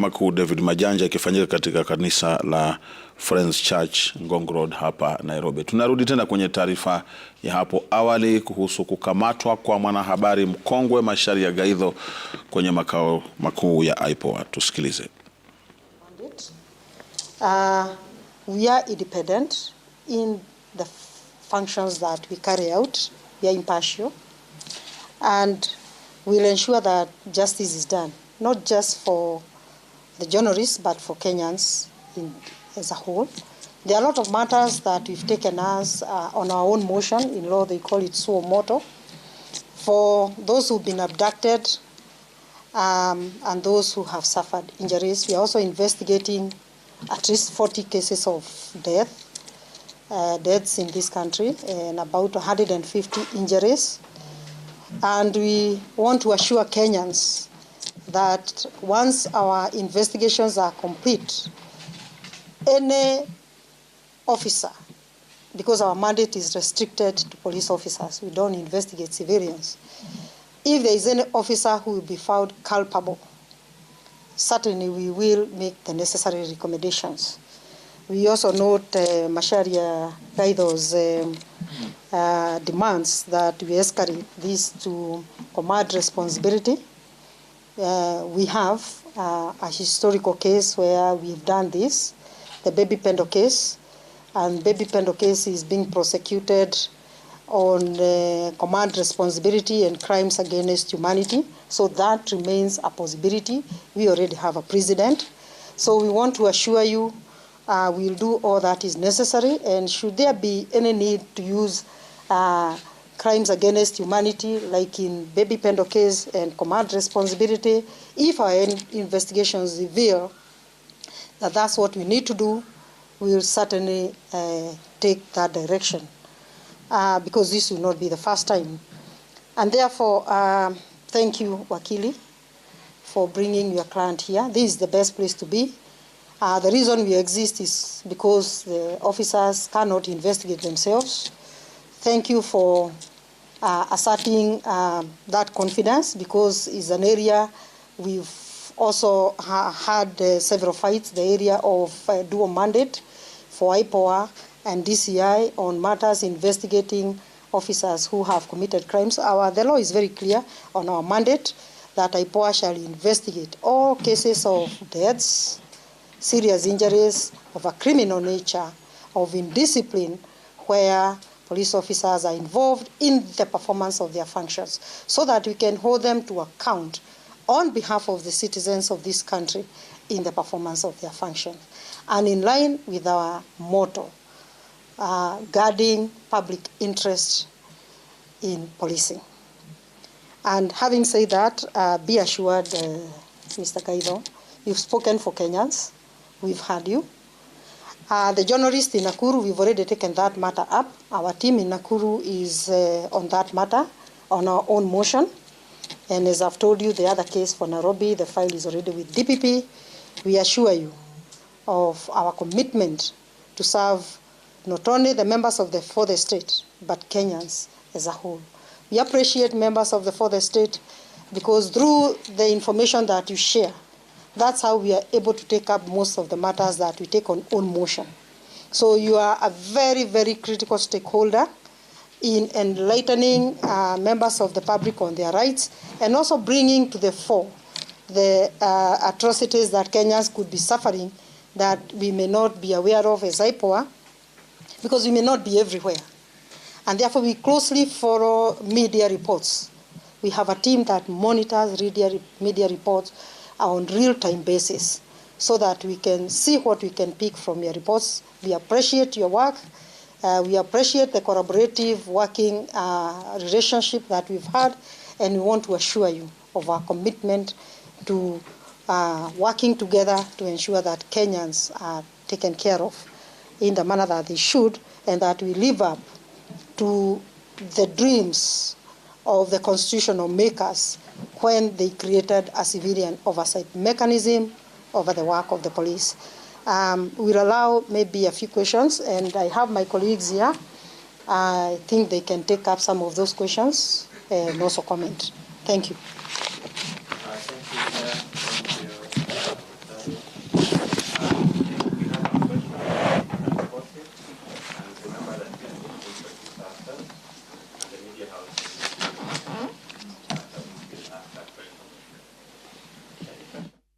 Makuu David Majanja ikifanyika katika kanisa la Friends Church Ngong Road hapa Nairobi. Tunarudi tena kwenye taarifa ya hapo awali kuhusu kukamatwa kwa mwanahabari mkongwe Macharia Gaitho kwenye makao makuu ya IPOA. Tusikilize. We are independent in the functions that we carry out. We are impartial, and we'll ensure that justice is done, not just for the journalists, but for Kenyans as a whole. There are a lot of matters that we've taken as on our own motion. In law, they call it suo motu. For those who've been abducted and those who have suffered injuries, we are also investigating at least 40 cases of deaths in this country, and about 150 injuries. And we want to assure Kenyans that once our investigations are complete, any officer, because our mandate is restricted to police officers, we don't investigate civilians. If there is any officer who will be found culpable, certainly we will make the necessary recommendations. We also note Macharia Gaitho's demands that we escalate this to command responsibility. We have a historical case where we've done this, the Baby Pendo case, and Baby Pendo case is being prosecuted on command responsibility and crimes against humanity. So that remains a possibility. We already have a precedent. So we want to assure you we'll do all that is necessary, and should there be any need to use crimes against humanity, like in Baby Pendo case and command responsibility, if our investigations reveal that that's what we need to do, we will certainly take that direction, because this will not be the first time. And therefore, thank you, Wakili, for bringing your client here. This is the best place to be. The reason we exist is because the officers cannot investigate themselves. Thank you for asserting that confidence, because it's an area we've also had several fights, the area of dual mandate for IPOA and DCI on matters investigating officers who have committed crimes. The law is very clear on our mandate that IPOA shall investigate all cases of deaths, serious injuries of a criminal nature, of indiscipline, where police officers are involved in the performance of their functions, so that we can hold them to account on behalf of the citizens of this country in the performance of their functions. And in line with our motto, guarding public interest in policing. And having said that, be assured, Mr. Gaitho, you've spoken for Kenyans. We've heard you. The journalist in Nakuru, we've already taken that matter up. Our team in Nakuru is on that matter, on our own motion. And as I've told you, the other case for Nairobi, the file is already with DPP. We assure you of our commitment to serve not only the members of the fourth estate, but Kenyans as a whole. We appreciate members of the fourth estate, because through the information that you share, that's how we are able to take up most of the matters that we take on own motion. So you are a very, very critical stakeholder in enlightening members of the public on their rights, and also bringing to the fore the atrocities that Kenyans could be suffering that we may not be aware of as IPOA, because we may not be everywhere. And therefore we closely follow media reports. We have a team that monitors media reports on real-time basis, so that we can see what we can pick from your reports. We appreciate your work. We appreciate the collaborative working relationship that we've had, and we want to assure you of our commitment to working together to ensure that Kenyans are taken care of in the manner that they should, and that we live up to the dreams of the constitutional makers when they created a civilian oversight mechanism over the work of the police. We'll allow maybe a few questions, and I have my colleagues here. I think they can take up some of those questions and also comment. Thank you.